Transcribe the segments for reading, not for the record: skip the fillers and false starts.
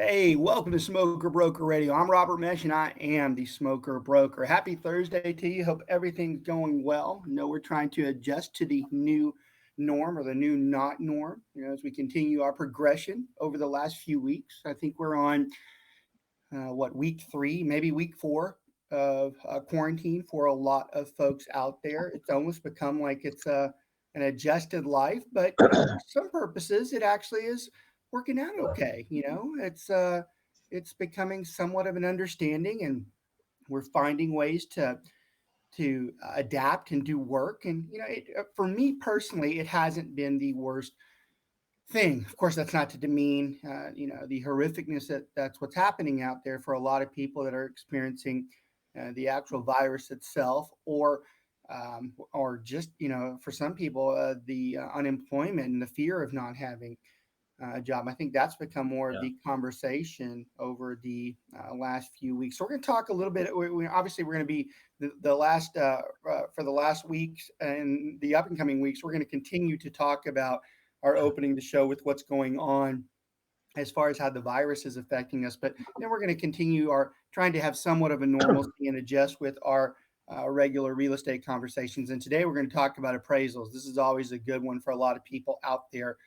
Hey, welcome to Smoker Broker Radio. I'm Robert Meche, and I am the Smoker Broker. Happy Thursday to you. Hope everything's going well. I know we're trying to adjust to the new norm or the new not norm, as we continue our progression over the last few weeks. I think we're on, week three, maybe week four of quarantine for a lot of folks out there. It's almost become like it's an adjusted life, but for some purposes, it actually is working out okay. It's becoming somewhat of an understanding, and we're finding ways to adapt and do work. And for me personally, it hasn't been the worst thing. Of course, that's not to demean the horrificness that's what's happening out there for a lot of people that are experiencing the actual virus itself, or just for some people the unemployment and the fear of not having job. I think that's become more of Yeah. the conversation over the last few weeks. So we're going to talk a little bit. Obviously, we're going to be the last for the last weeks and the up and coming weeks. We're going to continue to talk about our opening the show with what's going on as far as how the virus is affecting us. But then we're going to continue our trying to have somewhat of a normalcy and adjust with our regular real estate conversations. And today we're going to talk about appraisals. This is always a good one for a lot of people out there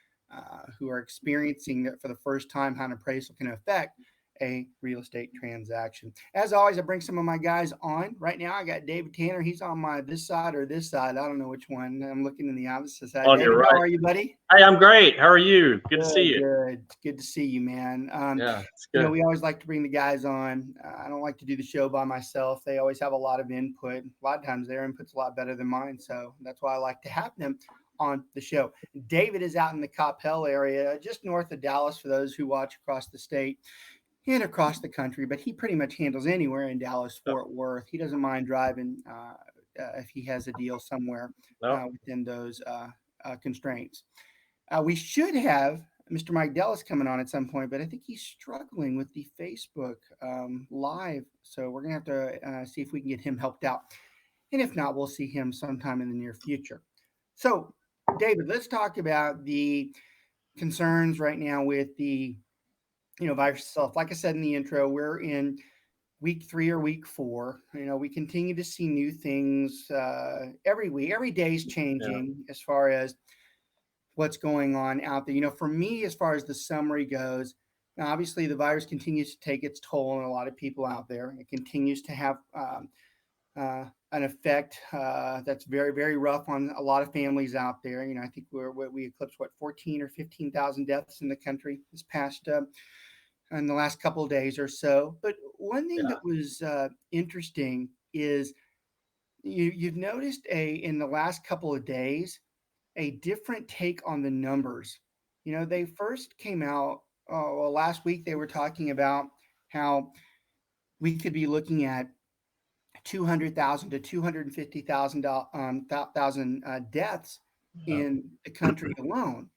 who are experiencing it for the first time how an appraisal can affect a real estate transaction. As always, I bring some of my guys on. Right now, I got David Tanner. He's on my this side or this side. I don't know which one. I'm looking in the opposite side. On David, your how right. are you, buddy? Hey, I'm great. How are you? Good to see Good, you. good. Good to see you, man. Yeah, it's good. We always like to bring the guys on. I don't like to do the show by myself. They always have a lot of input. A lot of times their input's a lot better than mine. So that's why I like to have them on the show. David is out in the Coppell area, just north of Dallas for those who watch across the state and across the country, but he pretty much handles anywhere in Dallas, No, Fort Worth. He doesn't mind driving if he has a deal somewhere no. within those constraints. We should have Mr. Mike Dellis coming on at some point, but I think he's struggling with the Facebook live. So we're going to have to see if we can get him helped out. And if not, we'll see him sometime in the near future. So, David, let's talk about the concerns right now with the virus itself. Like I said in the intro, we're in week three or week four. We continue to see new things every week. Every day is Yeah, changing as far as what's going on out there. For me, as far as the summary goes, obviously the virus continues to take its toll on a lot of people out there. It continues to have an effect that's very, very rough on a lot of families out there. I think we eclipsed 14 or 15,000 deaths in the country this past in the last couple of days or so. But one thing yeah. that was interesting is you've noticed in the last couple of days a different take on the numbers. They first came out, last week they were talking about how we could be looking at 200,000 to 250,000 deaths No. in the country alone.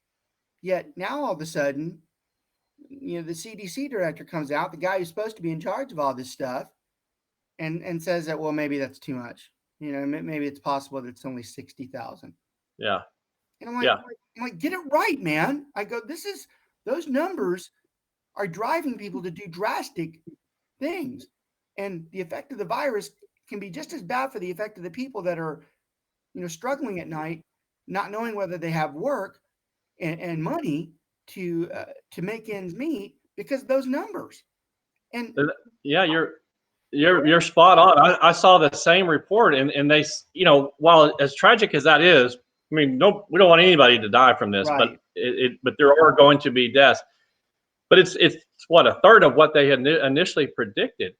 Yet now all of a sudden, the CDC director comes out, the guy who's supposed to be in charge of all this stuff, and says that, well, maybe that's too much. Maybe it's possible that it's only 60,000. Yeah, And yeah. I'm like, get it right, man. I go, those numbers are driving people to do drastic things. And the effect of the virus can be just as bad for the effect of the people that are, struggling at night, not knowing whether they have work and money to make ends meet because of those numbers. And Uh, Yeah, you're spot on. I saw the same report, and they, while as tragic as that is, I mean, no, we don't want anybody to die from this, but right, but there are going to be deaths. But it's what, a third of what they had initially predicted.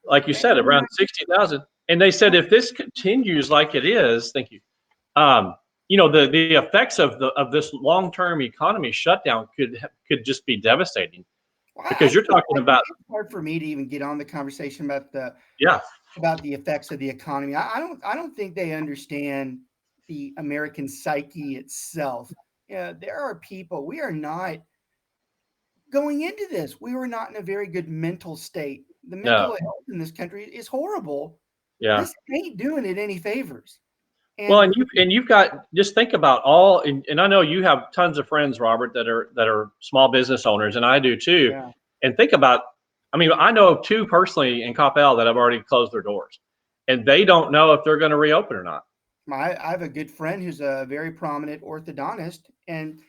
Like you said, and around 60,000. And they said if this continues like it is, thank you. Um, the effects of this long-term economy shutdown could just be devastating, well, because you're talking about, it's hard for me to even get on the conversation yeah, about the effects of the economy. I don't think they understand the American psyche itself. There are people, we are not going into this. We were not in a very good mental state. The mental no, health in this country is horrible. yeah. This ain't doing it any favors. Well, And and you've got, just think about all, and I know you have tons of friends, Robert, that are small business owners, and I do too. yeah, And think about, I mean, I know 2 personally in Coppell that have already closed their doors, and they don't know if they're going to reopen or not. I have a good friend who's a very prominent orthodontist, and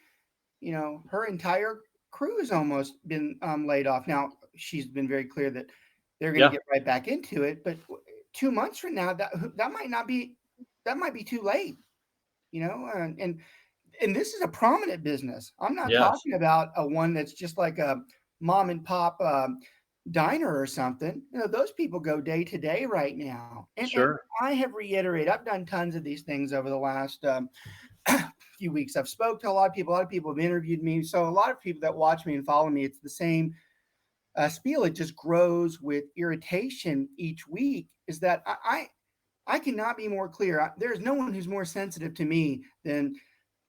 her entire crew has almost been laid off. Now she's been very clear that they're going to Yeah, get right back into it, but 2 months from now, that might be too late. And this is a prominent business. I'm not yes, talking about a one that's just like a mom and pop diner or something. Those people go day to day right now. And sure, I have reiterated, I've done tons of these things over the last few weeks. I've spoke to a lot of people. A lot of people have interviewed me. So a lot of people that watch me and follow me, it's the same spiel. It just grows with irritation each week. Is that I cannot be more clear. There's no one who's more sensitive to me than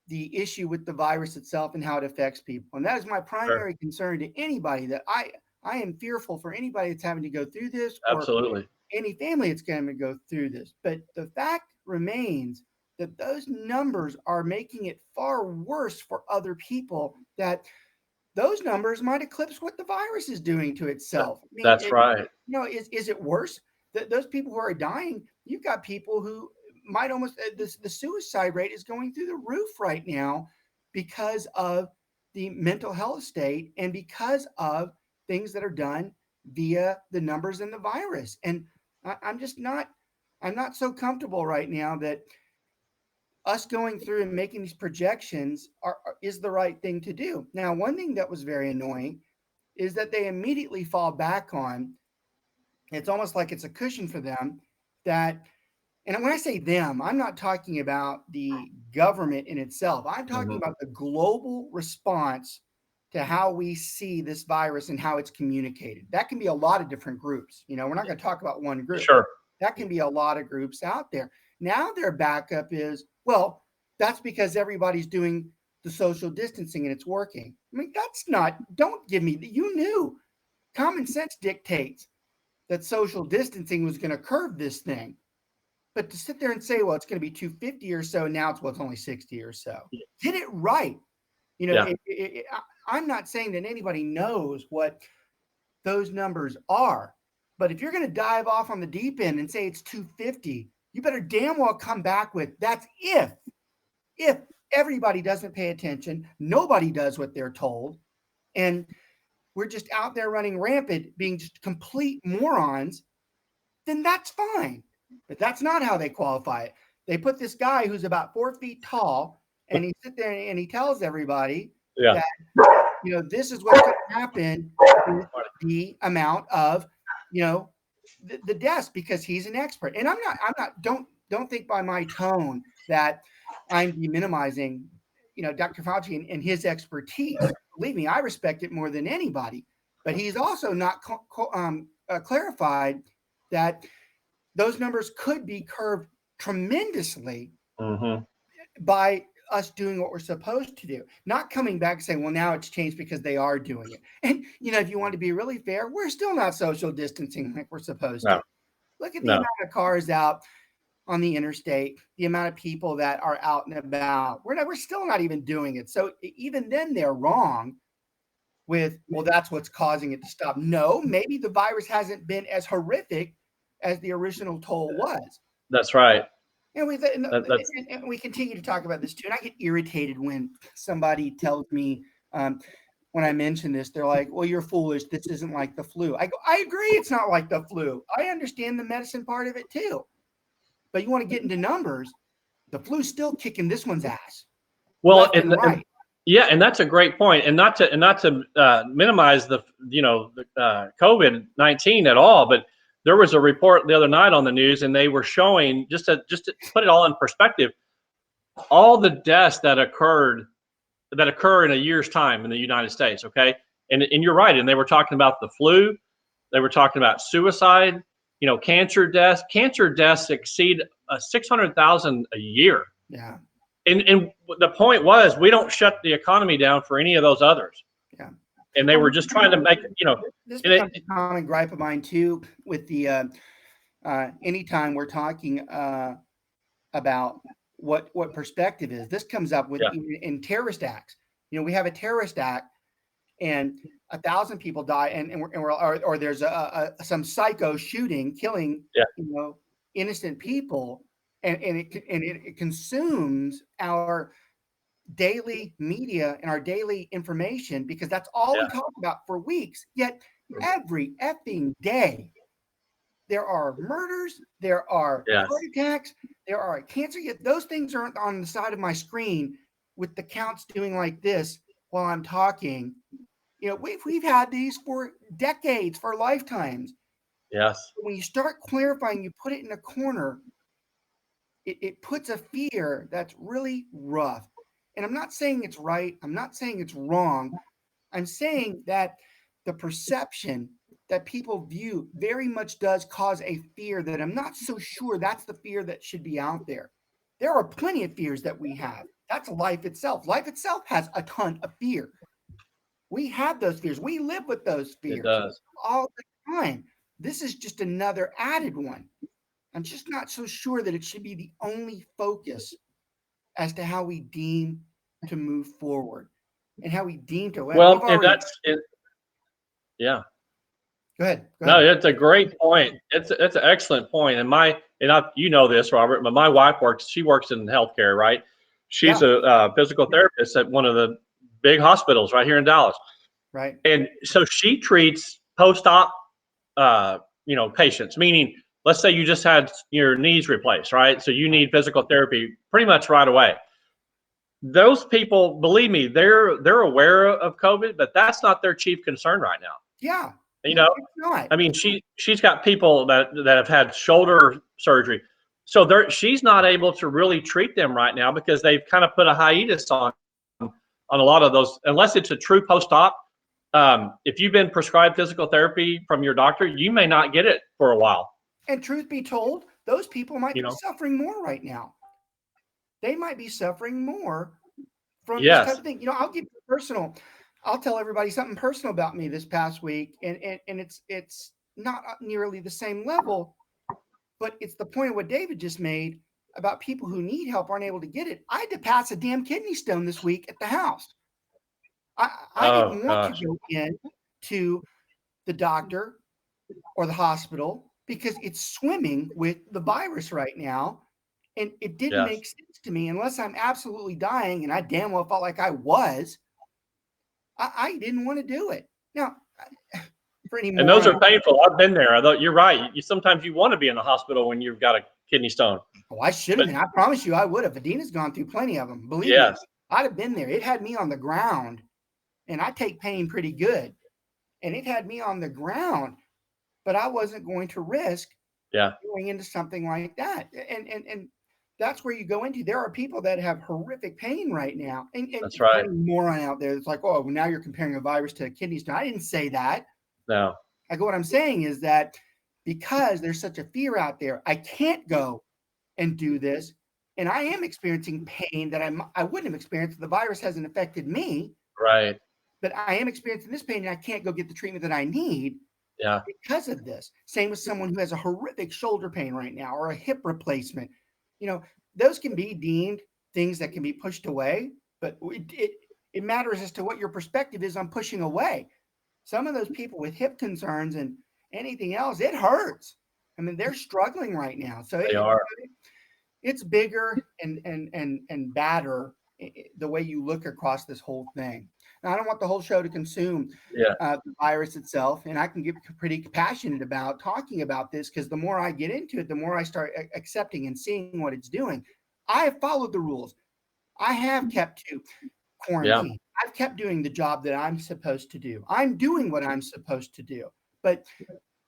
the issue with the virus itself and how it affects people. And that is my sure, primary concern to anybody, that I am fearful for anybody that's having to go through this, or absolutely. any family that's going to go through this. But the fact remains that those numbers are making it far worse for other people, that those numbers might eclipse what the virus is doing to itself. I mean, That's right. is it worse that those people who are dying? You've got people who might almost the suicide rate is going through the roof right now because of the mental health state and because of things that are done via the numbers and the virus. And I'm not so comfortable right now that us going through and making these projections is the right thing to do. Now, one thing that was very annoying is that they immediately fall back on, it's almost like it's a cushion for them, that, and when I say them, I'm not talking about the government in itself. I'm talking Hmm. about the global response to how we see this virus and how it's communicated. That can be a lot of different groups. We're not going to talk about one group. Sure. That can be a lot of groups out there. Now their backup is, well, that's because everybody's doing the social distancing and it's working. I mean, don't give me, you knew. Common sense dictates that social distancing was going to curb this thing. But to sit there and say, well, it's going to be 250 or so, now it's only 60 or so. Get it right. Yeah, I'm not saying that anybody knows what those numbers are. But if you're going to dive off on the deep end and say it's 250, you better damn well come back with, that's if everybody doesn't pay attention, nobody does what they're told, and we're just out there running rampant, being just complete morons, then that's fine. But that's not how they qualify it. They put this guy who's about 4 feet tall, and he sits there and he tells everybody yeah, that this is what's going to happen with the amount of the deaths, because he's an expert. And I'm not. Don't think by my tone that I'm minimizing Dr. Fauci and his expertise. Believe me, I respect it more than anybody. But he's also not clarified that those numbers could be curved tremendously hmm, by us doing what we're supposed to do, not coming back and saying, well, now it's changed because they are doing it. And, if you want to be really fair, we're still not social distancing like we're supposed no, to. Look at the no, amount of cars out on the interstate, the amount of people that are out and about. We're still not even doing it. So even then they're wrong with, well, that's what's causing it to stop. No, maybe the virus hasn't been as horrific as the original toll was. that's right. And That's we continue to talk about this too. And I get irritated when somebody tells me, when I mention this, they're like, well, you're foolish. This isn't like the flu. I go, I agree. It's not like the flu. I understand the medicine part of it too. But you want to get into numbers, the flu's still kicking this one's ass. well, Left and right. yeah, and that's a great point, and not to minimize the COVID-19 at all, but there was a report the other night on the news, and they were showing, just to put it all in perspective, all the deaths that occur in a year's time in the United States. Okay, and you're right, and they were talking about the flu, they were talking about suicide, cancer deaths. Cancer deaths exceed 600,000 a year. Yeah. And the point was, we don't shut the economy down for any of those others. Yeah. And they were just trying to make, this becomes a common gripe of mine too, with the anytime we're talking about what perspective is. This comes up with yeah, in terrorist acts. We have a terrorist act, and 1,000 people die, or there's some psycho shooting, killing, Yeah. innocent people, and it consumes our daily media and our daily information, because that's all we talk about for weeks. Yet every effing day there are murders, there are heart attacks, there are cancer. Yet those things aren't on the side of my screen with the counts doing like this while I'm talking. We've had these for decades, for lifetimes. Yes. When you start clarifying, you put it in a corner, it puts a fear that's really rough. And I'm not saying it's right. I'm not saying it's wrong. I'm saying that the perception that people view very much does cause a fear that I'm not so sure that's the fear that should be out there. There are plenty of fears that we have. That's life itself. Life itself has a ton of fear. We have those fears. We live with those fears It does. all the time. This is just another added one. I'm just not so sure that it should be the only focus as to how we deem to move forward and how we deem to. Well, and that's it. Yeah. Go ahead. No, it's a great point. It's an excellent point. You know this, Robert, but my wife she works in healthcare, right? She's a physical therapist at one of the big hospitals right here in Dallas. Right. And so she treats post-op, patients, meaning, let's say you just had your knees replaced, right? So you need physical therapy pretty much right away. Those people, believe me, they're aware of COVID, but that's not their chief concern right now. Yeah. It's not. I mean, she's got people that have had shoulder surgery, so she's not able to really treat them right now because they've kind of put a hiatus on a lot of those, unless it's a true post-op. If you've been prescribed physical therapy from your doctor, you may not get it for a while. And truth be told, those people might be suffering more right now. They might be suffering more from this type of thing. I'll give you personal. I'll tell everybody something personal about me this past week, and it's not nearly the same level, but it's the point of what David just made about people who need help aren't able to get it. I had to pass a damn kidney stone this week at the house. I didn't want to go in to the doctor or the hospital because it's swimming with the virus right now. And it didn't make sense to me unless I'm absolutely dying, and I damn well felt like I was. I didn't want to do it. Now, for any more. And those are painful. I've been there. I thought you're right. Sometimes you want to be in the hospital when you've got a kidney stone. Oh, I should have been. I promise you I would have. Adina's gone through plenty of them. Believe me. I'd have been there. It had me on the ground, and I take pain pretty good. And it had me on the ground, but I wasn't going to risk going into something like that. And that's where you go into. There are people that have horrific pain right now. And that's right. Moron out there. It's like, oh, now you're comparing a virus to a kidney stone. I didn't say that. No. What I'm saying is that because there's such a fear out there, I can't go and do this. And I am experiencing pain that I wouldn't have experienced if the virus hasn't affected me. Right. But I am experiencing this pain, and I can't go get the treatment that I need because of this. Same with someone who has a horrific shoulder pain right now or a hip replacement. Those can be deemed things that can be pushed away, but it matters as to what your perspective is on pushing away. Some of those people with hip concerns and anything else, it hurts. I mean, they're struggling right now. So it's bigger and badder the way you look across this whole thing. Now, I don't want the whole show to consume the virus itself, and I can get pretty passionate about talking about this because the more I get into it, the more I start accepting and seeing what it's doing. I have followed the rules. I have kept to quarantine. I've kept doing the job that I'm supposed to do. I'm doing what I'm supposed to do. But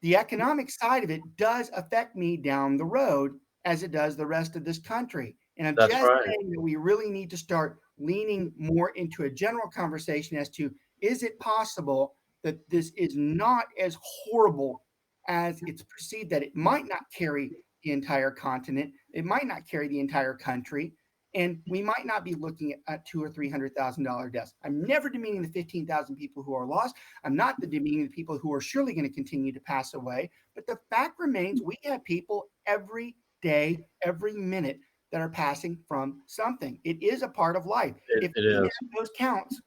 the economic side of it does affect me down the road as it does the rest of this country. And I'm saying that we really need to start leaning more into a general conversation as to, is it possible that this is not as horrible as it's perceived, that it might not carry the entire continent, it might not carry the entire country, and we might not be looking at $200,000 or $300,000 deaths. I'm never demeaning the 15,000 people who are lost. I'm not demeaning the people who are surely going to continue to pass away. But the fact remains, we have people every day, every minute that are passing from something. It is a part of life. If we have those counts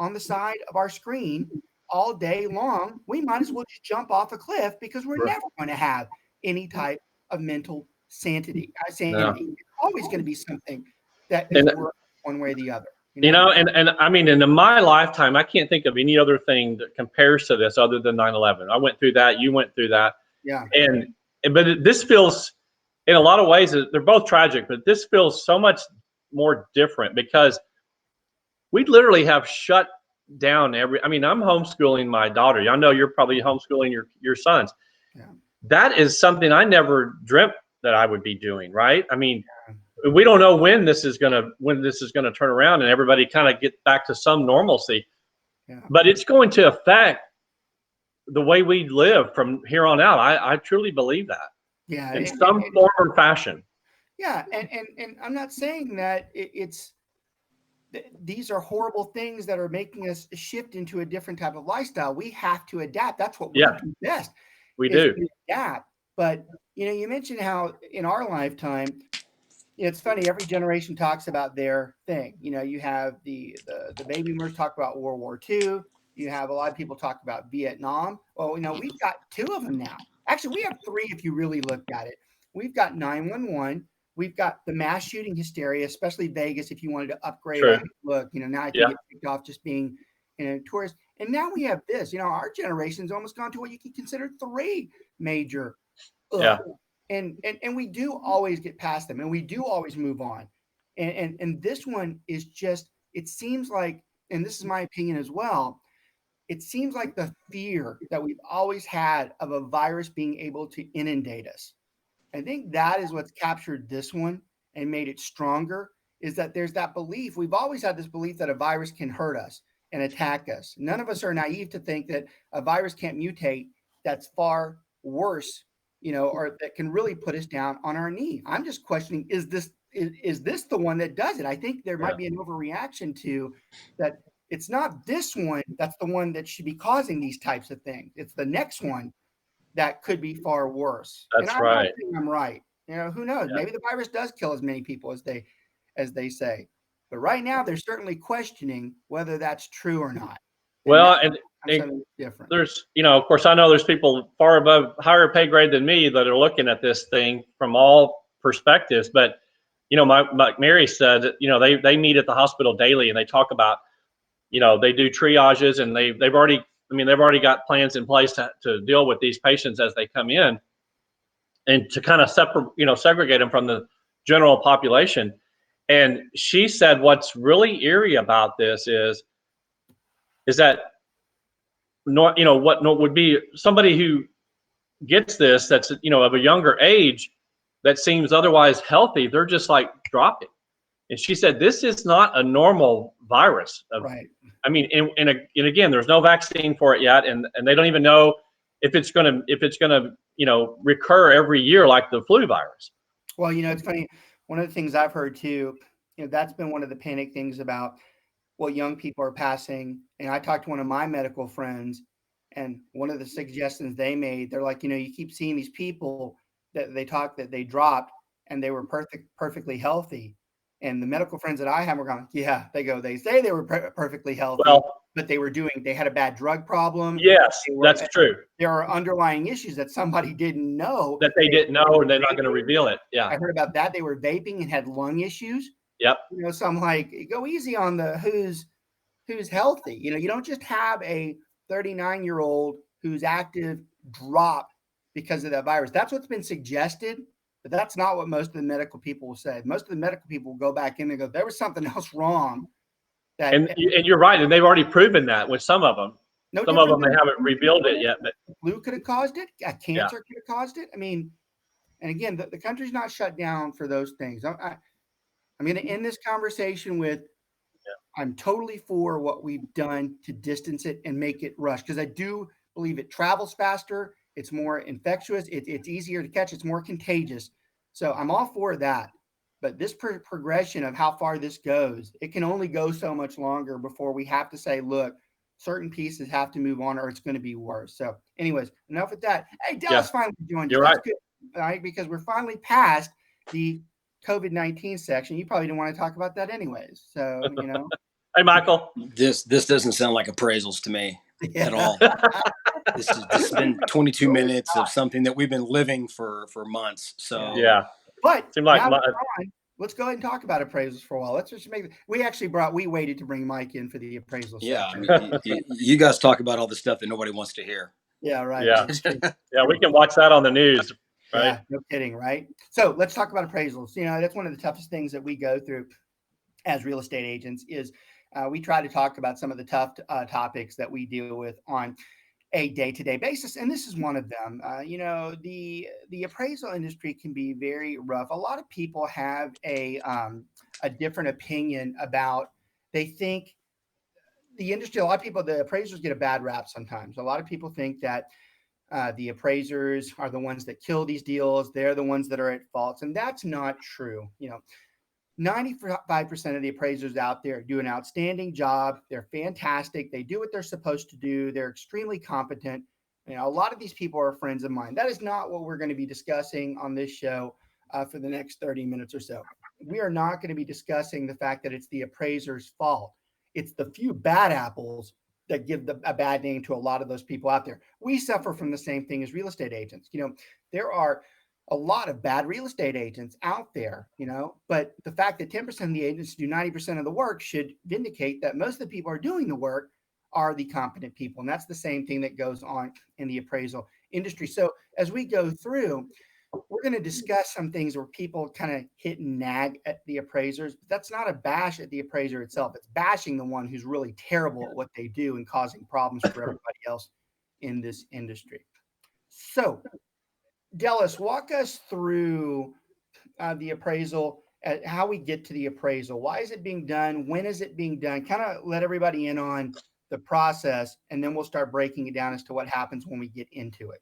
on the side of our screen all day long, we might as well just jump off a cliff because we're never going to have any type of mental sanity. I say it's always going to be something that is worth one way or the other. You know, and I mean, in my lifetime, I can't think of any other thing that compares to this other than 9/11. I went through that. You went through that. Yeah. But this feels, in a lot of ways, they're both tragic, but this feels so much more different because we literally have shut down I mean, I'm homeschooling my daughter. I know you're probably homeschooling your sons. Yeah. That is something I never dreamt that I would be doing, right? I mean, we don't know when this is gonna turn around and everybody kind of get back to some normalcy. Yeah. But it's going to affect the way we live from here on out. I truly believe that. Yeah. In some form or fashion. Yeah, and I'm not saying that these are horrible things that are making us shift into a different type of lifestyle. We have to adapt. That's what we do best. We do adapt. But you mentioned how in our lifetime, it's funny. Every generation talks about their thing. You have the baby boomers talk about World War II. You have a lot of people talk about Vietnam. Well, we've got two of them now. Actually, we have three if you really look at it. We've got 911. We've got the mass shooting hysteria, especially Vegas. If you wanted to upgrade, look, now I can get picked off just being tourist. And now we have this. Our generation's almost gone to what you could consider three major. And we do always get past them, and we do always move on. And this one is just, it seems like, and this is my opinion as well, it seems like the fear that we've always had of a virus being able to inundate us. I think that is what's captured this one and made it stronger, is that there's that belief. We've always had this belief that a virus can hurt us and attack us. None of us are naive to think that a virus can't mutate that's far worse, or that can really put us down on our knee. I'm just questioning, is this the one that does it? I think there might be an overreaction to that. It's not this one that's the one that should be causing these types of things. It's the next one that could be far worse. That's right. I'm right. Who knows? Yeah. Maybe the virus does kill as many people as they say. But right now, they're certainly questioning whether that's true or not. Well, and different. There's, of course, I know there's people far above, higher pay grade than me that are looking at this thing from all perspectives. But, like Mary said, they meet at the hospital daily and they talk about, they do triages and they've already got plans in place to deal with these patients as they come in and to kind of segregate them from the general population. And she said, what's really eerie about this is that what would be somebody who gets this, that's, of a younger age, that seems otherwise healthy, they're just like dropping. And she said, this is not a normal virus. Right. I mean, and again, there's no vaccine for it yet, and they don't even know if it's gonna recur every year like the flu virus. Well, it's funny. One of the things I've heard too, that's been one of the panic things about what young people are passing. And I talked to one of my medical friends, and one of the suggestions they made, they're like, you keep seeing these people that they dropped and they were perfectly healthy. And the medical friends that I have were going, they say they were perfectly healthy, but they had a bad drug problem. Yes, that's true. There are underlying issues that somebody didn't know. That they didn't know, and they're not going to reveal it. Yeah. I heard about that. They were vaping and had lung issues. Yep. So I'm like, go easy on the who's healthy. You don't just have a 39-year-old who's active drop because of that virus. That's what's been suggested. But that's not what most of the medical people will say. Most of the medical people will go back in and go, there was something else wrong. And you're right. And they've already proven that with some of them. Some of them, they haven't revealed it yet. But flu could have caused it. Cancer could have caused it. I mean, and again, the country's not shut down for those things. I'm going to end this conversation with, I'm totally for what we've done to distance it and make it rush, because I do believe it travels faster. It's more infectious. It's easier to catch. It's more contagious. So I'm all for that. But this progression of how far this goes, it can only go so much longer before we have to say, look, certain pieces have to move on or it's going to be worse. So anyways, enough with that. Hey, Dellis finally joined us. You're right. Good, right? Because we're finally past the COVID-19 section. You probably didn't want to talk about that anyways. So, Hey, Michael. This doesn't sound like appraisals to me at all. This has been 22 Really minutes of something that we've been living for months. So Yeah. But Seemed like now that we're on, let's go ahead and talk about appraisals for a while. Let's just we waited to bring Mike in for the appraisal yeah, I section. mean, you guys talk about all the stuff that nobody wants to hear. Yeah, right. Yeah. It's true. Yeah, we can watch that on the news, right? Yeah, no kidding, right? So let's talk about appraisals. That's one of the toughest things that we go through as real estate agents is we try to talk about some of the tough topics that we deal with on a day-to-day basis, and this is one of them. The appraisal industry can be very rough. A lot of people have a different opinion about. They think the industry. A lot of people, the appraisers get a bad rap sometimes. A lot of people think that the appraisers are the ones that kill these deals. They're the ones that are at fault, and that's not true. 95% of the appraisers out there do an outstanding job. They're fantastic. They do what they're supposed to do. They're extremely competent. A lot of these people are friends of mine. That is not what we're going to be discussing on this show for the next 30 minutes or so. We are not going to be discussing the fact that it's the appraiser's fault. It's the few bad apples that give a bad name to a lot of those people out there. We suffer from the same thing as real estate agents. There are a lot of bad real estate agents out there, but the fact that 10% of the agents do 90% of the work should vindicate that most of the people who are doing the work are the competent people. And that's the same thing that goes on in the appraisal industry. So as we go through, we're going to discuss some things where people kind of hit and nag at the appraisers, but that's not a bash at the appraiser itself. It's bashing the one who's really terrible at what they do and causing problems for everybody else in this industry. So Dellis, walk us through the appraisal, how we get to the appraisal. Why is it being done? When is it being done? Kind of let everybody in on the process, and then we'll start breaking it down as to what happens when we get into it.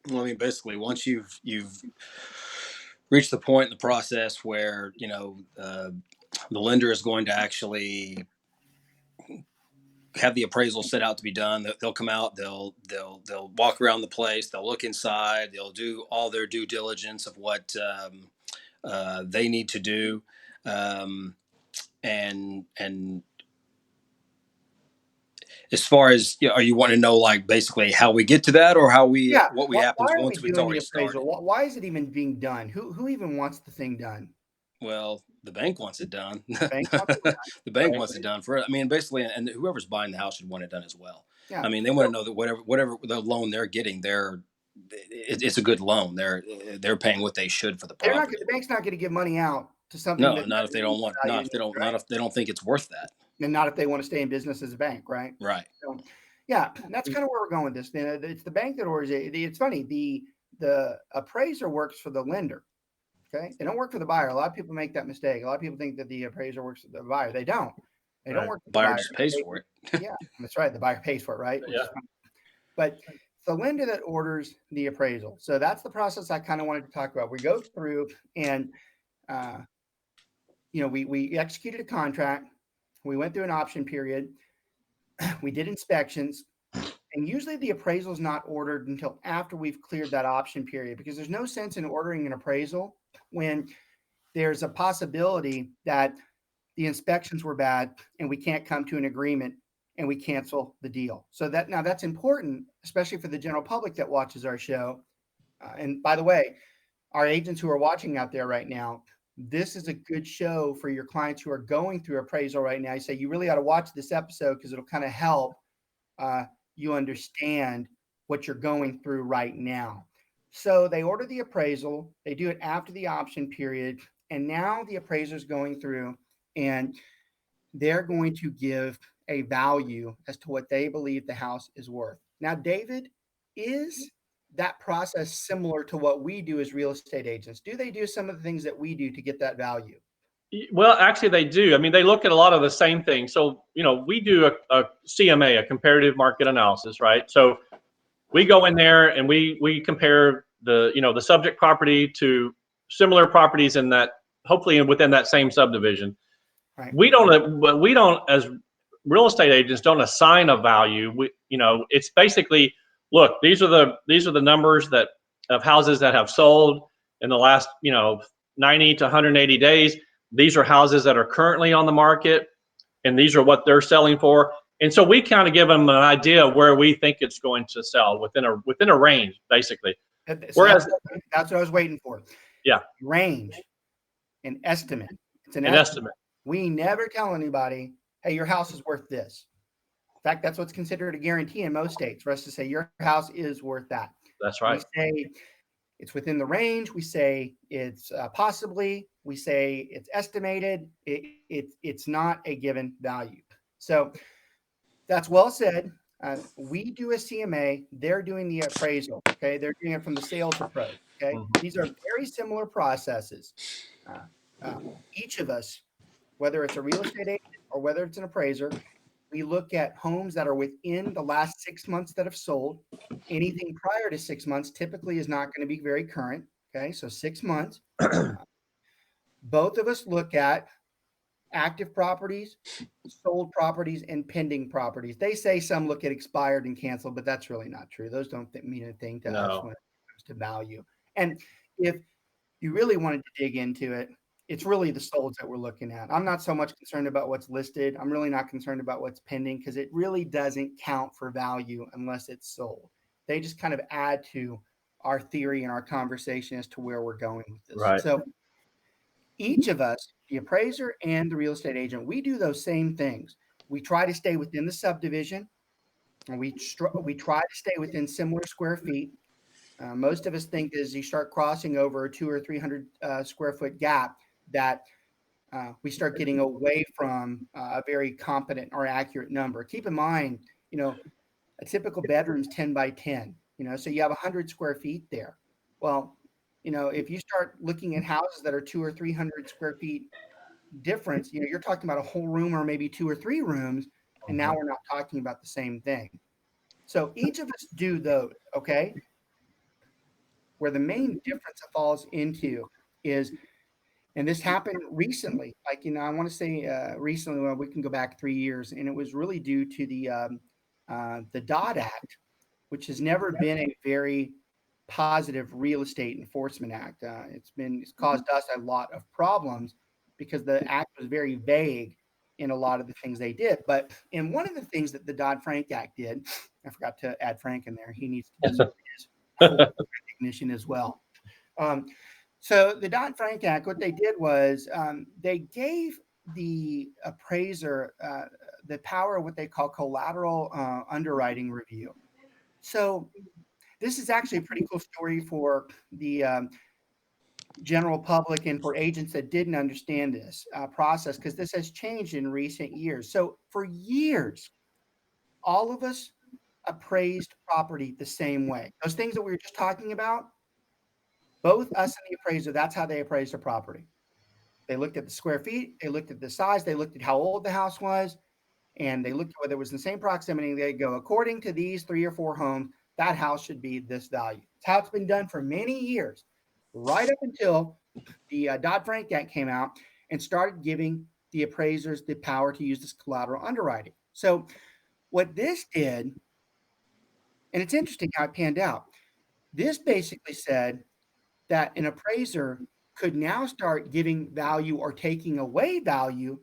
Well, I mean, basically, once you've reached the point in the process where the lender is going to actually have the appraisal set out to be done, they'll come out, they'll walk around the place, they'll look inside, they'll do all their due diligence of what they need to do, and as far as are you wanting to know like basically how we get to that, or how we what we happens once it's already started? Why is it even being done? Who even wants the thing done? Well, the bank wants it done. The bank wants it done. The bank wants it done for. I mean, basically, and whoever's buying the house should want it done as well. Yeah. I mean, they want to know that whatever the loan they're getting, it's a good loan. They're paying what they should for the property. The bank's not going to give money out to something. No, not if they don't want. Not if they don't think it's worth that. And not if they want to stay in business as a bank, right? Right. So, yeah, that's kind of where we're going with this. It's the bank that orders it. It's funny. The appraiser works for the lender. Okay, they don't work for the buyer. A lot of people make that mistake. A lot of people think that the appraiser works for the buyer. They don't. They don't work for the buyer. Buyer just pays for it. Yeah, that's right. The buyer pays for it, right? Yeah. But it's the lender that orders the appraisal. So that's the process I kind of wanted to talk about. We go through and, we executed a contract. We went through an option period. We did inspections. And usually the appraisal is not ordered until after we've cleared that option period, because there's no sense in ordering an appraisal when there's a possibility that the inspections were bad and we can't come to an agreement and we cancel the deal. So that's important, especially for the general public that watches our show. And by the way, our agents who are watching out there right now, this is a good show for your clients who are going through appraisal right now. I say you really ought to watch this episode because it'll kind of help you understand what you're going through right now. So they order the appraisal, they do it after the option period, and now the appraiser's going through and they're going to give a value as to what they believe the house is worth. Now, David, is that process similar to what we do as real estate agents? Do they do some of the things that we do to get that value? Well, actually, they do. I mean, they look at a lot of the same things. So, we do a CMA, a comparative market analysis, right? So we go in there and we compare the subject property to similar properties in that, hopefully within that same subdivision. Right. We don't, as real estate agents, don't assign a value. It's basically, look, these are the numbers of houses that have sold in the last, 90 to 180 days. These are houses that are currently on the market. and these are what they're selling for. And so we kind of give them an idea of where we think it's going to sell within a range, basically. So Whereas, that's what I was waiting for. yeah, Range, an estimate. It's an estimate. We never tell anybody, hey, your house is worth this. In fact, that's what's considered a guarantee in most states, for us to say your house is worth that. That's right. We say it's within the range. We say it's possibly. We say it's estimated. It's not a given value. So that's well said. We do a CMA. They're doing the appraisal. Okay, they're doing it from the sale to pros. Okay, these are very similar processes. Each of us, whether it's a real estate agent or whether it's an appraiser, we look at homes that are within the last 6 months that have sold. Anything prior to 6 months typically is not going to be very current. Okay, so 6 months. Both of us look at active properties, sold properties, and pending properties. They say some look at expired and canceled, but that's really not true. Those don't mean anything to us when it comes to value. And if you really wanted to dig into it, it's really the solds that we're looking at. I'm not so much concerned about what's listed. I'm really not concerned about what's pending because it really doesn't count for value unless it's sold. They just kind of add to our theory and our conversation as to where we're going with this. Right. So each of us, the appraiser and the real estate agent, we do those same things. We try to stay within the subdivision, and we try to stay within similar square feet. Most of us think as you start crossing over a 200 or 300 square foot gap that we start getting away from a very competent or accurate number. Keep in mind, a typical bedroom is 10 by 10, so you have 100 square feet there. Well, if you start looking at houses that are 200 or 300 square feet difference, you're talking about a whole room or maybe 2 or 3 rooms. And now we're not talking about the same thing. So each of us do those, okay? Where the main difference it falls into is, and this happened recently, like, I want to say recently, well, we can go back 3 years, and it was really due to the Dodd Act, which has never been a very positive real estate enforcement act. It's caused us a lot of problems because the act was very vague in a lot of the things they did. But in one of the things that the Dodd-Frank Act did, I forgot to add Frank in there. He needs to deserve his recognition as well. So the Dodd-Frank Act, what they did was they gave the appraiser the power of what they call collateral underwriting review. So this is actually a pretty cool story for the general public and for agents that didn't understand this process, because this has changed in recent years. So for years, all of us appraised property the same way. Those things that we were just talking about, both us and the appraiser, that's how they appraised the property. They looked at the square feet, they looked at the size, they looked at how old the house was, and they looked at whether it was in the same proximity. They go, according to these 3 or 4 homes, that house should be this value. It's how it's been done for many years, right up until the Dodd-Frank Act came out and started giving the appraisers the power to use this collateral underwriting. So what this did, and it's interesting how it panned out, this basically said that an appraiser could now start giving value or taking away value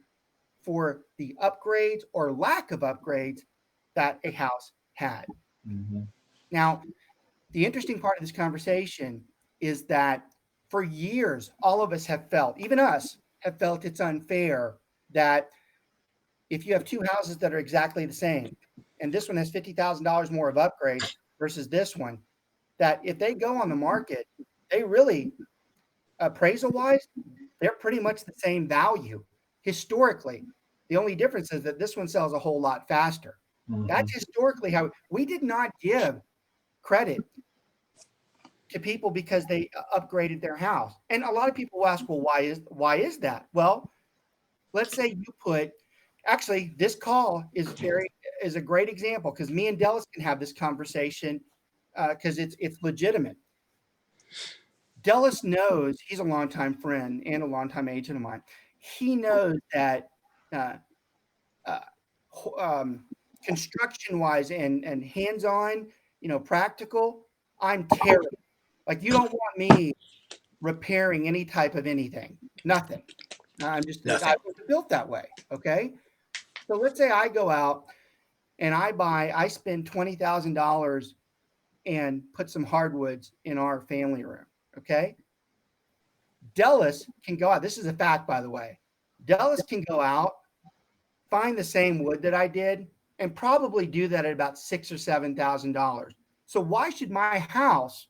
for the upgrades or lack of upgrades that a house had. Now, the interesting part of this conversation is that for years, all of us have felt, even us, have felt it's unfair that if you have 2 houses that are exactly the same, and this one has $50,000 more of upgrades versus this one, that if they go on the market, they really, appraisal-wise, they're pretty much the same value historically. The only difference is that this one sells a whole lot faster. That's historically how we did not give credit to people because they upgraded their house. And a lot of people will ask, well, why is that? Well, let's say you put, actually, this call is a great example, because me and Dellis can have this conversation because it's legitimate. Dellis knows, he's a longtime friend and a longtime agent of mine. He knows that construction-wise and hands-on, practical, I'm terrible. Like, you don't want me repairing any type of anything. Nothing. I wasn't built that way. Okay. So let's say I go out and I spend $20,000 and put some hardwoods in our family room. Okay. Dellis can go out. This is a fact, by the way. Dellis can go out, find the same wood that I did, and probably do that at about $6,000 or $7,000. So why should my house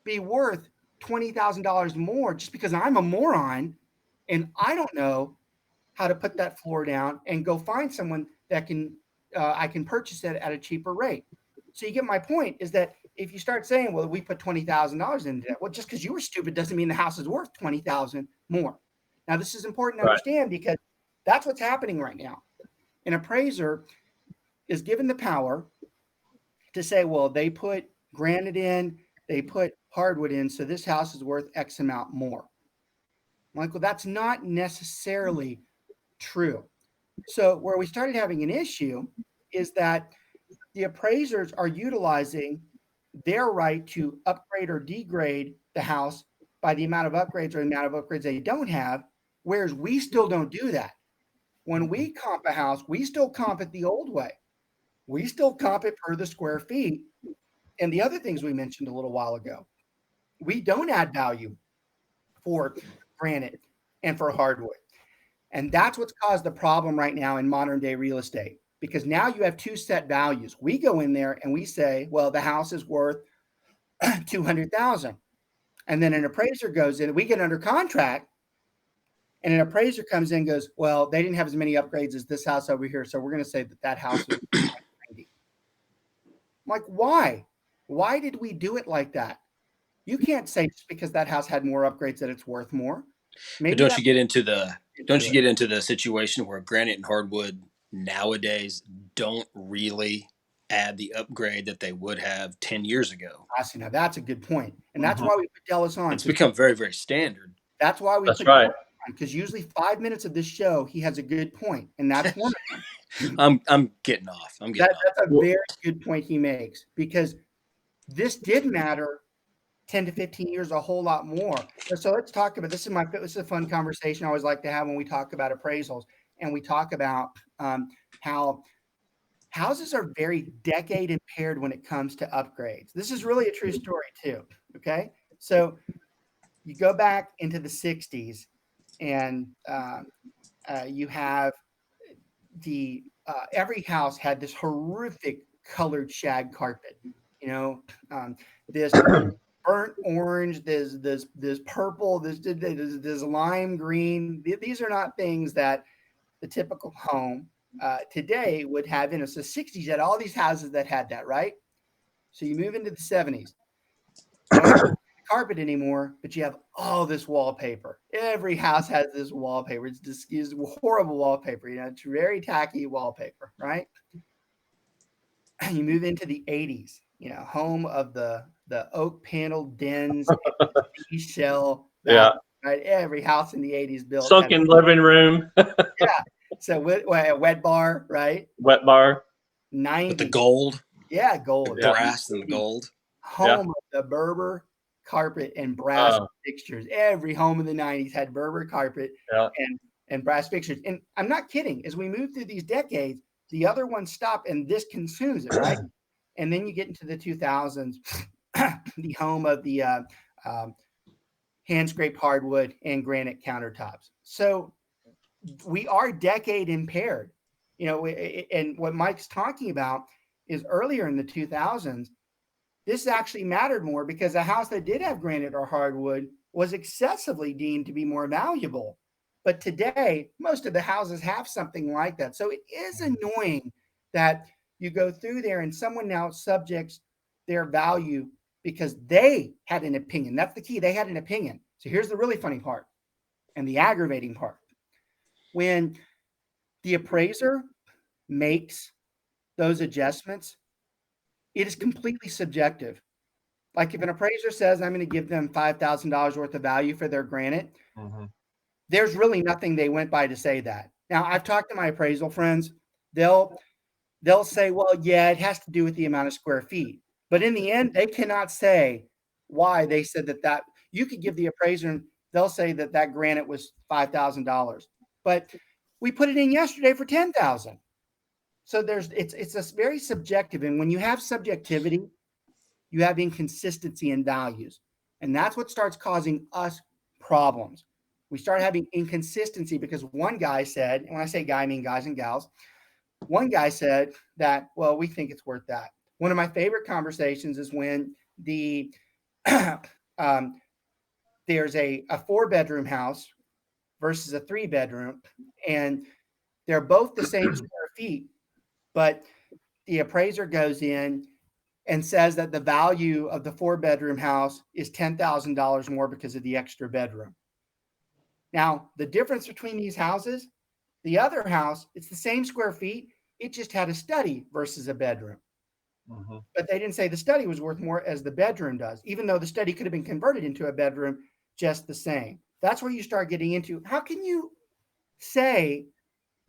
be worth $20,000 more just because I'm a moron and I don't know how to put that floor down and go find someone that can I can purchase it at a cheaper rate. So you get my point is that if you start saying, well, we put $20,000 into that, well, just because you were stupid doesn't mean the house is worth $20,000 more. Now, this is important to understand because that's what's happening right now. An appraiser is given the power to say, well, they put granite in, they put hardwood in, so this house is worth X amount more. Michael, that's not necessarily true. So where we started having an issue is that the appraisers are utilizing their right to upgrade or degrade the house by the amount of upgrades or the amount of upgrades they don't have, whereas we still don't do that. When we comp a house, we still comp it the old way. We still comp it per the square feet. And the other things we mentioned a little while ago, we don't add value for granite and for hardwood. And that's what's caused the problem right now in modern day real estate, because now you have two set values. We go in there and we say, well, the house is worth 200,000. And then an appraiser goes in, we get under contract, and an appraiser comes in and goes, well, they didn't have as many upgrades as this house over here, so we're going to say that that house was 90. I'm like, why? Why did we do it like that? You can't say just because that house had more upgrades that it's worth more. Maybe but don't you get into the situation where granite and hardwood nowadays don't really add the upgrade that they would have 10 years ago? I see. Now that's a good point. And that's why we put Dellis on. It's become very, very standard. That's why we put Dellis on, because usually 5 minutes of this show, he has a good point. And that's one of them. I'm getting off. That's a very good point he makes, because this did matter 10 to 15 years, a whole lot more. So let's talk about, this is a fun conversation I always like to have when we talk about appraisals, and we talk about how houses are very decade impaired when it comes to upgrades. This is really a true story too. Okay. So you go back into the 60s and you have every house had this horrific colored shag carpet, this burnt orange, this purple, this lime green. These are not things that the typical home today would have in it. So 60s had all these houses that had that, right? So you move into the 70s. You don't have carpet anymore, but you have all this wallpaper. Every house has this wallpaper. It's just horrible wallpaper. It's very tacky wallpaper, right? You move into the 80s. Home of the oak paneled dens, shell. Yeah. Right. Every house in the 80s built. Sunken living room. Yeah. So wet bar, right? Wet bar. 90. With the gold. Yeah, gold. Brass and gold. Home of the Berber carpet and brass fixtures. Every home in the 90s had Berber carpet and brass fixtures. And I'm not kidding. As we move through these decades, the other ones stop and this consumes it, right? And then you get into the 2000s, the home of the hand scraped hardwood and granite countertops. So we are decade impaired, and what Mike's talking about is earlier in the 2000s, this actually mattered more because a house that did have granite or hardwood was excessively deemed to be more valuable. But today, most of the houses have something like that. So it is annoying that you go through there and someone now subjects their value because they had an opinion. That's the key. They had an opinion. So here's the really funny part and the aggravating part. When the appraiser makes those adjustments, it is completely subjective. Like if an appraiser says, I'm going to give them $5,000 worth of value for their granite, there's really nothing they went by to say that. Now, I've talked to my appraisal friends. They'll say, well, yeah, it has to do with the amount of square feet. But in the end, they cannot say why they said that you could give the appraiser, and they'll say that granite was $5,000. But We put it in yesterday for 10,000. So it's a very subjective. And when you have subjectivity, you have inconsistency in values. And that's what starts causing us problems. We start having inconsistency because one guy said, and when I say guy, I mean guys and gals. One guy said that, well, we think it's worth that. One of my favorite conversations is when there's a 4-bedroom house versus a 3-bedroom, and they're both the same square feet, but the appraiser goes in and says that the value of the 4-bedroom house is $10,000 more because of the extra bedroom. Now, the difference between these houses, the other house, it's the same square feet. It just had a study versus a bedroom. Mm-hmm. But they didn't say the study was worth more as the bedroom does, even though the study could have been converted into a bedroom just the same. That's where you start getting into, how can you say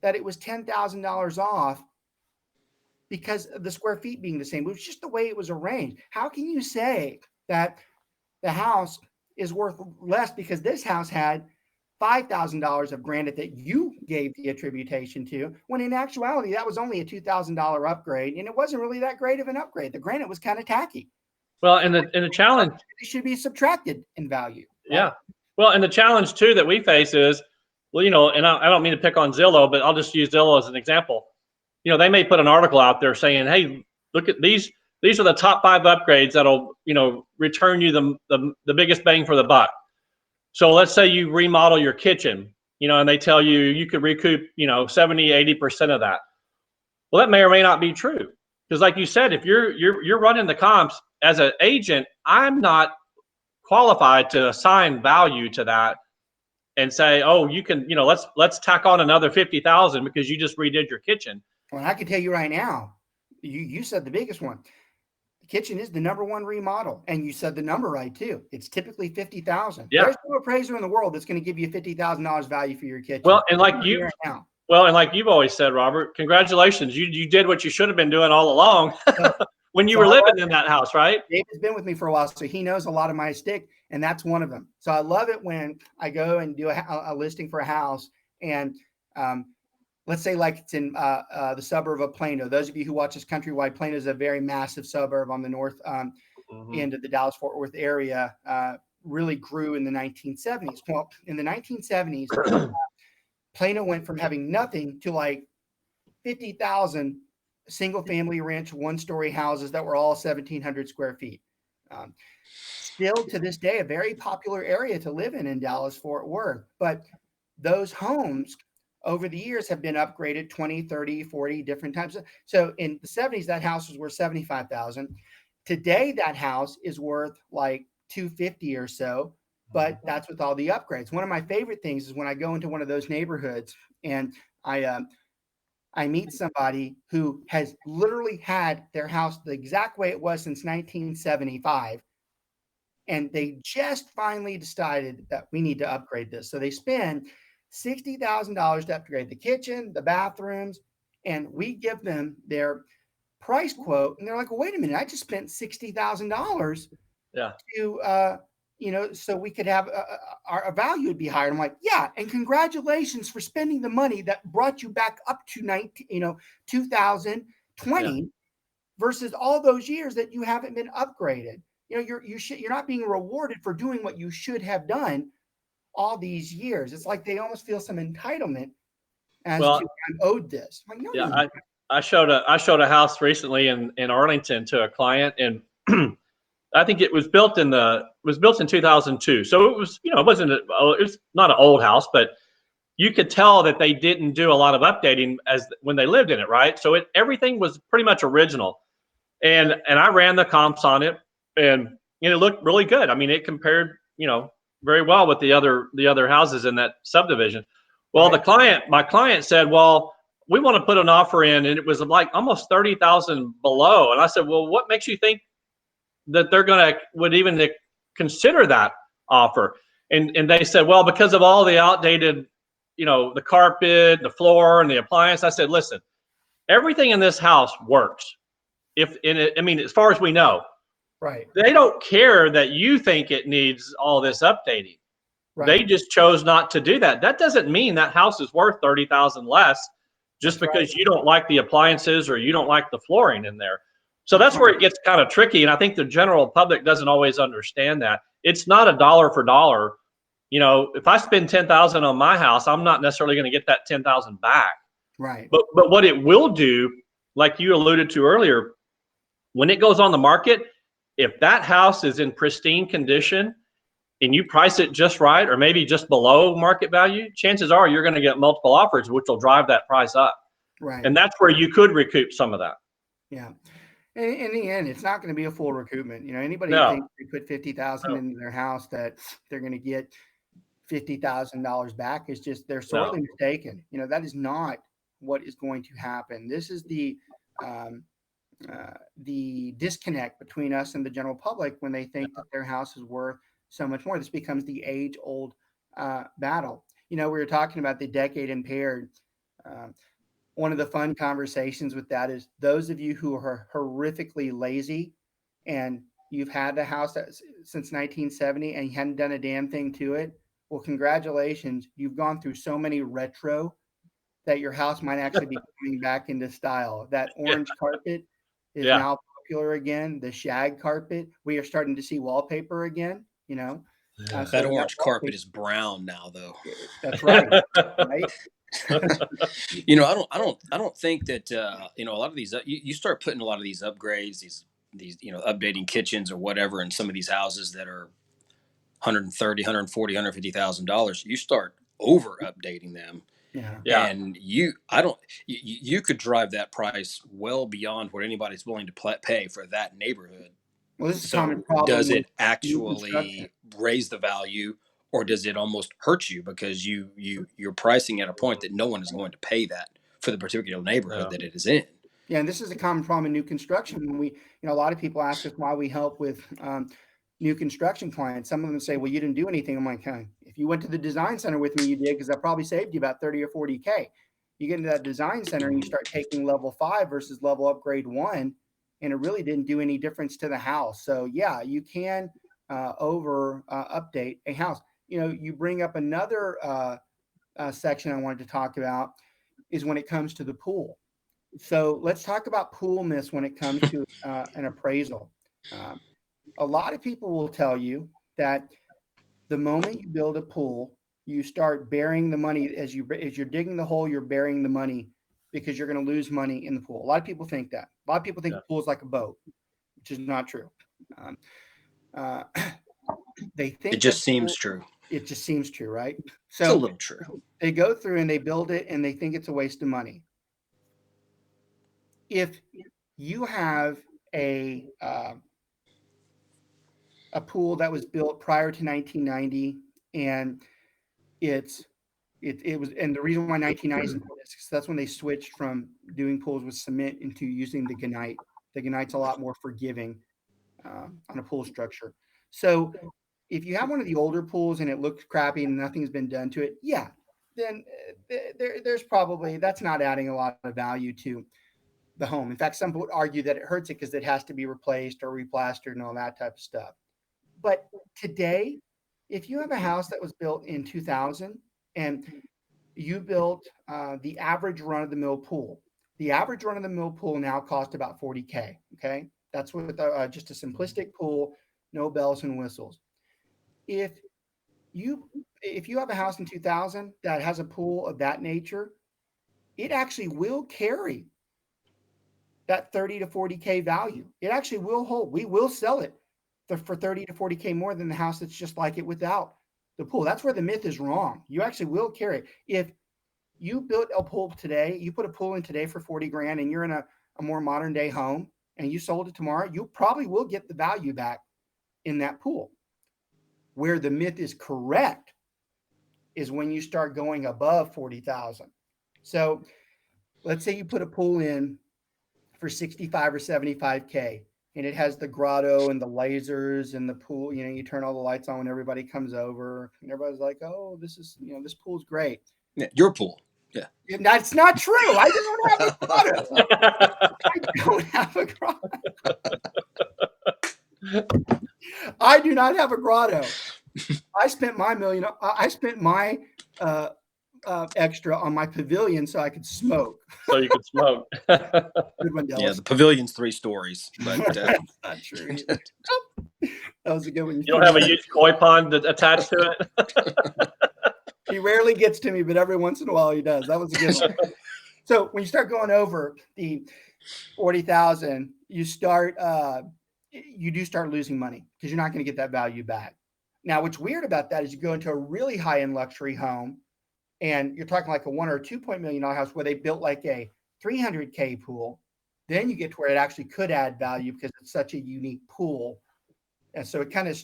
that it was $10,000 off because of the square feet being the same? It was just the way it was arranged. How can you say that the house is worth less because this house had $5,000 of granite that you gave the attribution to, when in actuality, that was only a $2,000 upgrade, and it wasn't really that great of an upgrade. The granite was kind of tacky. Well, and the challenge, it should be subtracted in value. Right? Yeah. Well, and the challenge too that we face is, well, and I don't mean to pick on Zillow, but I'll just use Zillow as an example. They may put an article out there saying, hey, look at these. These are the top 5 upgrades that'll, return you the biggest bang for the buck. So let's say you remodel your kitchen, and they tell you could recoup, 70, 80% of that. Well, that may or may not be true. Because like you said, if you're running the comps as an agent, I'm not qualified to assign value to that and say, oh, you can, let's tack on another 50,000 because you just redid your kitchen. Well, I can tell you right now, you said the biggest one. The kitchen is the #1 remodel, and you said the number right too. It's typically 50,000. Yeah. There's no appraiser in the world that's going to give you $50,000 value for your kitchen. Well, and like you've always said, Robert, congratulations, you did what you should have been doing all along when you were living in that house, right? David's been with me for a while, so he knows a lot of my stick, and that's one of them. So I love it when I go and do a listing for a house, and let's say like it's in the suburb of Plano. Those of you who watch this countrywide, Plano is a very massive suburb on the north end of the Dallas-Fort Worth area. Really grew in the 1970s. Well, in the 1970s, Plano went from having nothing to like 50,000 single-family ranch, 1-story houses that were all 1,700 square feet. Still to this day, a very popular area to live in Dallas-Fort Worth. But those homes over the years have been upgraded 20, 30, 40 different times. So in the 70s, that house was worth 75,000. Today, that house is worth like 250 or so, but that's with all the upgrades. One of my favorite things is when I go into one of those neighborhoods and I meet somebody who has literally had their house the exact way it was since 1975. And they just finally decided that we need to upgrade this. So they spend $60,000 to upgrade the kitchen, the bathrooms, and we give them their price quote. And they're like, well, wait a minute, I just spent $60,000 to, so we could have our value would be higher. I'm like, yeah. And congratulations for spending the money that brought you back up to 2020 versus all those years that you haven't been upgraded. You're not being rewarded for doing what you should have done all these years. It's like they almost feel some entitlement as to I'm owed this. I'm like, no, I showed a house recently in Arlington to a client, and I think it was built in 2002. So it was, it was not an old house, but you could tell that they didn't do a lot of updating when they lived in it, right? So everything was pretty much original, and I ran the comps on it, and it looked really good. I mean, it compared, very well with the other houses in that subdivision. Well, my client said, well, we want to put an offer in, and it was like almost 30,000 below. And I said, well, what makes you think that they're would even consider that offer? And they said, well, because of all the outdated, the carpet, the floor, and the appliance. I said, listen, everything in this house works. As far as we know. Right. They don't care that you think it needs all this updating. They just chose not to do that. That doesn't mean that house is worth $30,000 less just because you don't like the appliances or you don't like the flooring in there. So that's where it gets kind of tricky. And I think the general public doesn't always understand that. It's not a dollar for dollar. You know, if I spend $10,000 on my house, I'm not necessarily going to get that $10,000 back. Right. But what it will do, like you alluded to earlier, when it goes on the market, if that house is in pristine condition and you price it just right, or maybe just below market value, chances are you're going to get multiple offers, which will drive that price up. Right. And that's where you could recoup some of that. Yeah. In the end, it's not going to be a full recoupment. You know, anybody who thinks they put $50,000 into their house that they're going to get $50,000 back is just, they're sorely mistaken. You know, that is not what is going to happen. This is the disconnect between us and the general public when they think that their house is worth so much more. This becomes the age-old battle. You know, we were talking about the decade impaired. One of the fun conversations with that is those of you who are horrifically lazy and you've had the house since 1970 and you hadn't done a damn thing to it. Well, congratulations. You've gone through so many retro that your house might actually be coming back into style. That orange carpet is now popular again. The shag carpet, we are starting to see wallpaper again, you know. That orange carpet is brown now, though. That's right. Right. You know, I don't think that you know, a lot of these you start putting a lot of these upgrades, these you know, updating kitchens or whatever in some of these houses that are $130,000, $140,000, $150,000. You start over updating them. Yeah. And you could drive that price well beyond what anybody's willing to pay for that neighborhood. Well, this is a common problem. Does it actually raise the value, or does it almost hurt you because you're pricing at a point that no one is going to pay that for the particular neighborhood that it is in? Yeah, and this is a common problem in new construction. When we, you know, a lot of people ask us why we help with new construction clients. Some of them say, well, you didn't do anything. I'm like, if you went to the design center with me, you did, because that probably saved you about 30 or 40K. You get into that design center and you start taking level 5 versus level upgrade 1, and it really didn't do any difference to the house. So yeah, you can update a house. You know, you bring up another section I wanted to talk about is when it comes to the pool. So let's talk about pool myths when it comes to an appraisal. A lot of people will tell you that the moment you build a pool, you start burying the money. As you're digging the hole, you're burying the money because you're going to lose money in the pool. A lot of people think that. A lot of people think the pool is like a boat, which is not true. They think it just seems true. It just seems true, right? So it's a little true. They go through and they build it and they think it's a waste of money. If you have a pool that was built prior to 1990 and it was, and the reason why 1990 is important is because that's when they switched from doing pools with cement into using the gunite. The gunite's a lot more forgiving on a pool structure. So if you have one of the older pools and it looks crappy and nothing's been done to it, then there's probably, that's not adding a lot of value to the home. In fact, some would argue that it hurts it because it has to be replaced or replastered and all that type of stuff. But today, if you have a house that was built in 2000 and you built the average run-of-the-mill pool, the average run-of-the-mill pool now costs about 40K. Okay, that's with just a simplistic pool, no bells and whistles. If you have a house in 2000 that has a pool of that nature, it actually will carry that 30 to 40K value. It actually will hold. We will sell it for 30 to 40K more than the house that's just like it without the pool. That's where the myth is wrong. You actually will carry it. If you built a pool today, you put a pool in today for 40 grand and you're in a more modern day home and you sold it tomorrow, you probably will get the value back in that pool. Where the myth is correct is when you start going above 40,000. So let's say you put a pool in for 65 or 75K and it has the grotto and the lasers and the pool, you know, you turn all the lights on when everybody comes over and everybody's like, oh, this is, you know, this pool's great. Yeah, your pool. Yeah. That's not true. I don't have a grotto. I don't have a grotto. I do not have a grotto. I spent my million. I spent my extra on my pavilion so I could smoke. So you could smoke. Good one, Dellis. Yeah, the pavilion's 3 stories, but That's not true either. That was a good one. You don't have a huge koi pond attached to it? He rarely gets to me, but every once in a while he does. That was a good one. So when you start going over the 40,000, you do start losing money because you're not going to get that value back. Now, what's weird about that is you go into a really high-end luxury home, and you're talking like a $1 or $2 million house where they built like a $300K pool. Then you get to where it actually could add value because it's such a unique pool. And so it kind of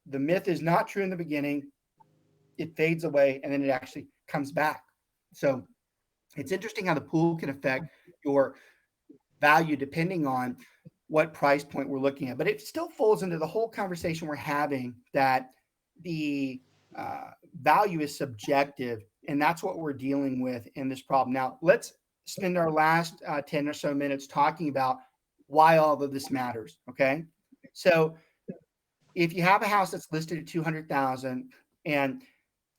the myth is not true in the beginning. It fades away and then it actually comes back. So it's interesting how the pool can affect your value depending on what price point we're looking at. But it still falls into the whole conversation we're having that the value is subjective, and that's what we're dealing with in this problem. Now, let's spend our last 10 or so minutes talking about why all of this matters, okay? So if you have a house that's listed at $200,000 and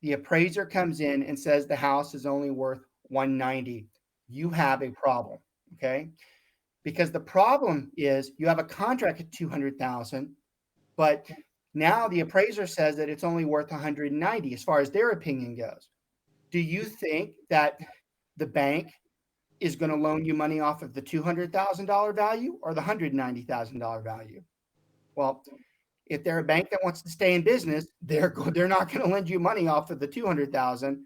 the appraiser comes in and says the house is only worth $190,000, you have a problem, okay? Because the problem is you have a contract at $200,000, but now the appraiser says that it's only worth $190,000 as far as their opinion goes. Do you think that the bank is going to loan you money off of the $200,000 value or the $190,000 value? Well, if they're a bank that wants to stay in business, they're not going to lend you money off of the $200,000.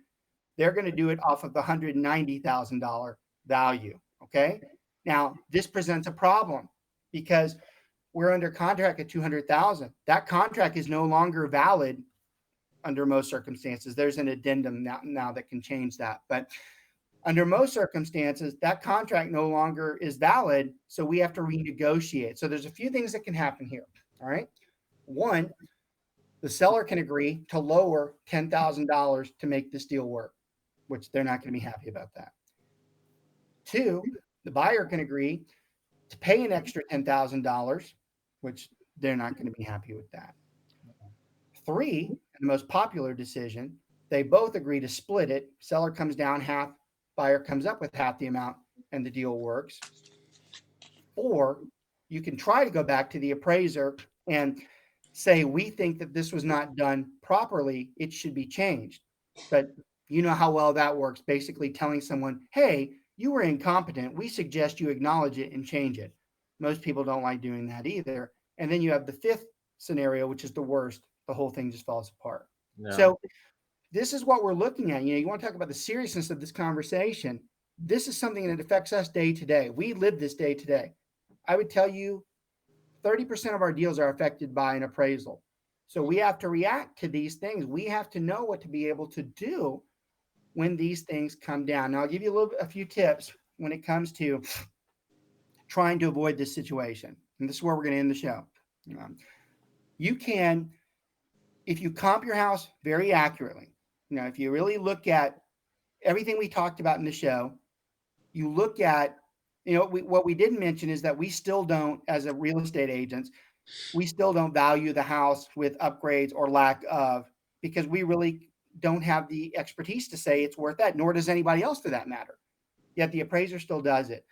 They're going to do it off of the $190,000 value. Okay. Now, this presents a problem because we're under contract at $200,000. That contract is no longer valid under most circumstances. There's an addendum now that can change that. But under most circumstances, that contract no longer is valid. So we have to renegotiate. So there's a few things that can happen here. All right. One, the seller can agree to lower $10,000 to make this deal work, which they're not going to be happy about that. Two, the buyer can agree to pay an extra $10,000, which they're not going to be happy with that. Three, the most popular decision, they both agree to split it. Seller comes down half, buyer comes up with half the amount, and the deal works. Or you can try to go back to the appraiser and say, we think that this was not done properly. It should be changed. But you know how well that works. Basically telling someone, hey, you were incompetent. We suggest you acknowledge it and change it. Most people don't like doing that either. And then you have the fifth scenario, which is the worst. The whole thing just falls apart. No. So this is what we're looking at. You want to talk about the seriousness of this conversation. This is something that affects us day to day. We live this day to day. I would tell you 30% of our deals are affected by an appraisal. So we have to react to these things. We have to know what to be able to do when these things come down. Now, I'll give you a few tips when it comes to trying to avoid this situation. And this is where we're going to end the show. You can, if you comp your house very accurately, if you really look at everything we talked about in the show, you look at, what we didn't mention is that we still don't, as a real estate agents, we still don't value the house with upgrades or lack of, because we really don't have the expertise to say it's worth that, nor does anybody else for that matter. Yet the appraiser still does it.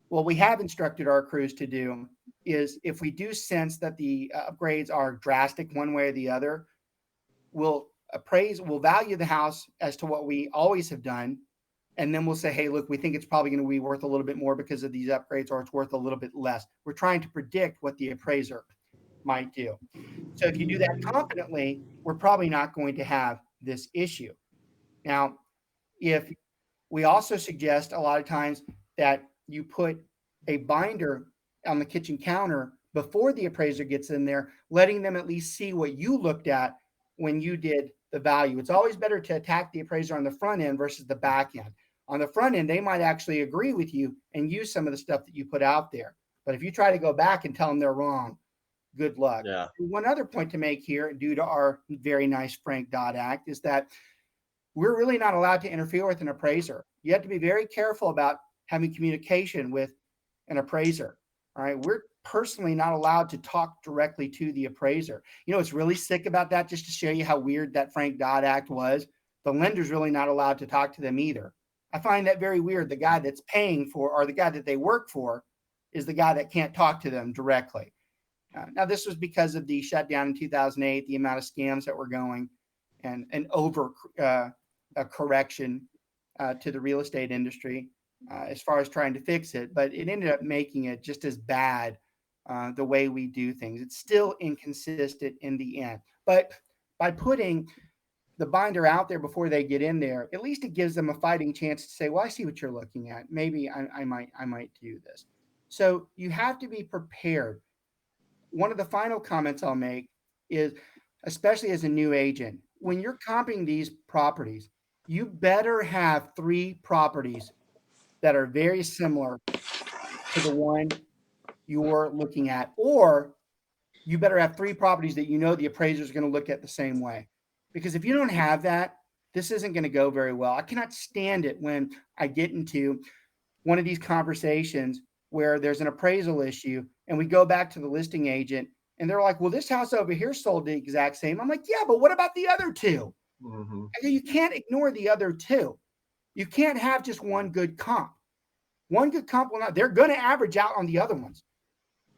What we have instructed our crews to do is if we do sense that the upgrades are drastic one way or the other, we'll value the house as to what we always have done. And then we'll say, hey, look, we think it's probably going to be worth a little bit more because of these upgrades, or it's worth a little bit less. We're trying to predict what the appraiser might do. So if you do that confidently, we're probably not going to have this issue. Now, if we also suggest a lot of times that you put a binder on the kitchen counter before the appraiser gets in there, letting them at least see what you looked at when you did the value. It's always better to attack the appraiser on the front end versus the back end. On the front end, they might actually agree with you and use some of the stuff that you put out there. But if you try to go back and tell them they're wrong, good luck. Yeah. One other point to make here, due to our very nice Frank Dodd Act, is that we're really not allowed to interfere with an appraiser. You have to be very careful about having communication with an appraiser. All right. We're personally not allowed to talk directly to the appraiser. You know, what's really sick about that, just to show you how weird that Frank Dodd Act was, the lender's really not allowed to talk to them either. I find that very weird. The guy that's paying for, or the guy that they work for, is the guy that can't talk to them directly. Now, this was because of the shutdown in 2008, the amount of scams that were going, and an over correction to the real estate industry as far as trying to fix it. But it ended up making it just as bad the way we do things. It's still inconsistent in the end. But by putting the binder out there before they get in there, at least it gives them a fighting chance to say, well, I see what you're looking at. Maybe I might do this. So you have to be prepared. One of the final comments I'll make is, especially as a new agent, when you're comping these properties, you better have 3 properties that are very similar to the one you're looking at, or you better have 3 properties that you know the appraiser is going to look at the same way. Because if you don't have that, this isn't going to go very well. I cannot stand it when I get into one of these conversations where there's an appraisal issue and we go back to the listing agent and they're like, well, this house over here sold the exact same. I'm like, yeah, but what about the other 2? Mm-hmm. You can't ignore the other 2. You can't have just one good comp. One good comp will not, they're going to average out on the other ones.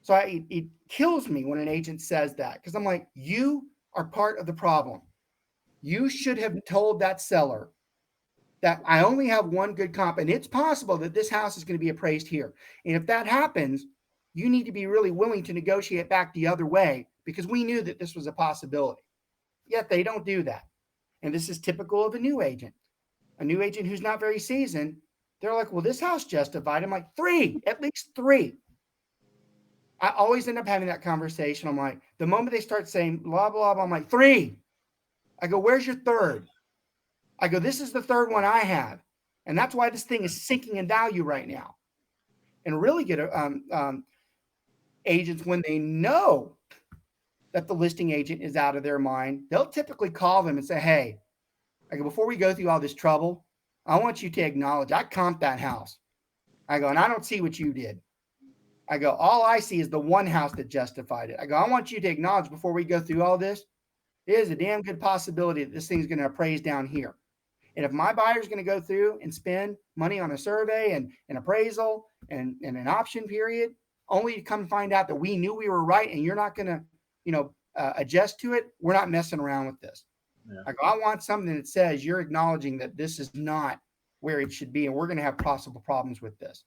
So it kills me when an agent says that, because I'm like, you are part of the problem. You should have told that seller that I only have one good comp, and it's possible that this house is going to be appraised here. And if that happens, you need to be really willing to negotiate back the other way, because we knew that this was a possibility. Yet they don't do that. And this is typical of a new agent who's not very seasoned. They're like, well, this house justified. I'm like, 3, at least 3. I always end up having that conversation. I'm like, the moment they start saying blah, blah, blah, I'm like, 3. I go, where's your 3rd? I go, this is the 3rd one I have. And that's why this thing is sinking in value right now. And really good agents, when they know that the listing agent is out of their mind, they'll typically call them and say, hey, I go, before we go through all this trouble, I want you to acknowledge I comped that house. I go, and I don't see what you did. I go, all I see is the one house that justified it. I go, I want you to acknowledge before we go through all this, there's a damn good possibility that this thing's going to appraise down here. And if my buyer's going to go through and spend money on a survey and an appraisal and an option period, only to come find out that we knew we were right and you're not going to, adjust to it, we're not messing around with this. Yeah. I go, I want something that says you're acknowledging that this is not where it should be, and we're going to have possible problems with this.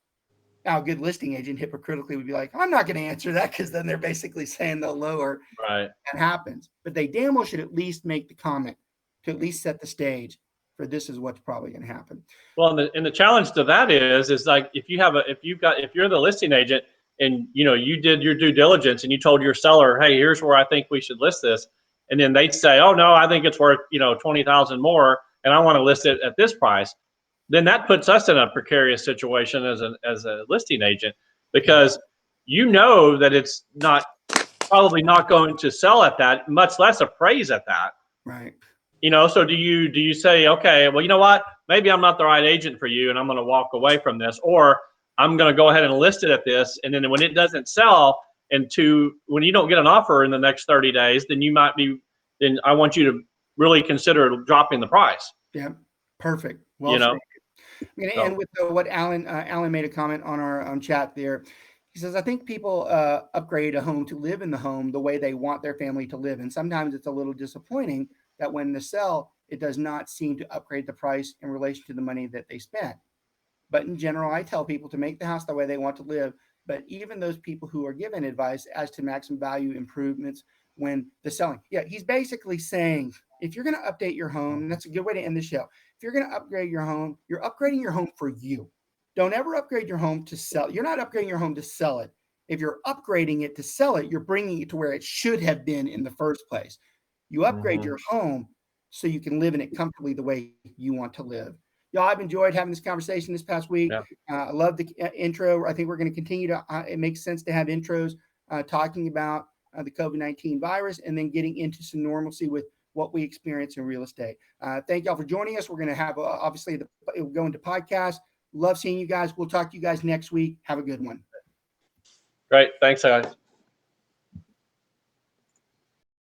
Now, a good listing agent hypocritically would be like, I'm not going to answer that, because then they're basically saying they'll lower. Right. That happens. But they damn well should at least make the comment to at least set the stage for this is what's probably going to happen. Well, and the challenge to that is like, if you're the listing agent and you did your due diligence and you told your seller, hey, here's where I think we should list this, and then they'd say, oh no, I think it's worth $20,000 more, and I want to list it at this price. Then that puts us in a precarious situation as a listing agent, because that it's probably not going to sell at that, much less appraise at that. Right. So do you say, okay, well, you know what, maybe I'm not the right agent for you and I'm going to walk away from this, or I'm going to go ahead and list it at this, and then when it doesn't sell, when you don't get an offer in the next 30 days, then I want you to really consider dropping the price. Yeah. Perfect. Well, I'm going to end with what Alan made a comment on our chat there. He says, I think people upgrade a home to live in the home the way they want their family to live. And sometimes it's a little disappointing that when they sell, it does not seem to upgrade the price in relation to the money that they spent. But in general, I tell people to make the house the way they want to live. But even those people who are given advice as to maximum value improvements when the selling. Yeah, he's basically saying, if you're going to update your home, and that's a good way to end the show. If you're going to upgrade your home, you're upgrading your home for you. Don't ever upgrade your home to sell. You're not upgrading your home to sell it. If you're upgrading it to sell it, you're bringing it to where it should have been in the first place. You upgrade your home so you can live in it comfortably the way you want to live. Y'all, I've enjoyed having this conversation this past week. Yeah. I love the intro. I think we're going to continue to, it makes sense to have intros talking about the COVID-19 virus and then getting into some normalcy with what we experience in real estate. Thank y'all for joining us. We're going to have, obviously, it will go into podcast. Love seeing you guys. We'll talk to you guys next week. Have a good one. Great. Thanks, guys.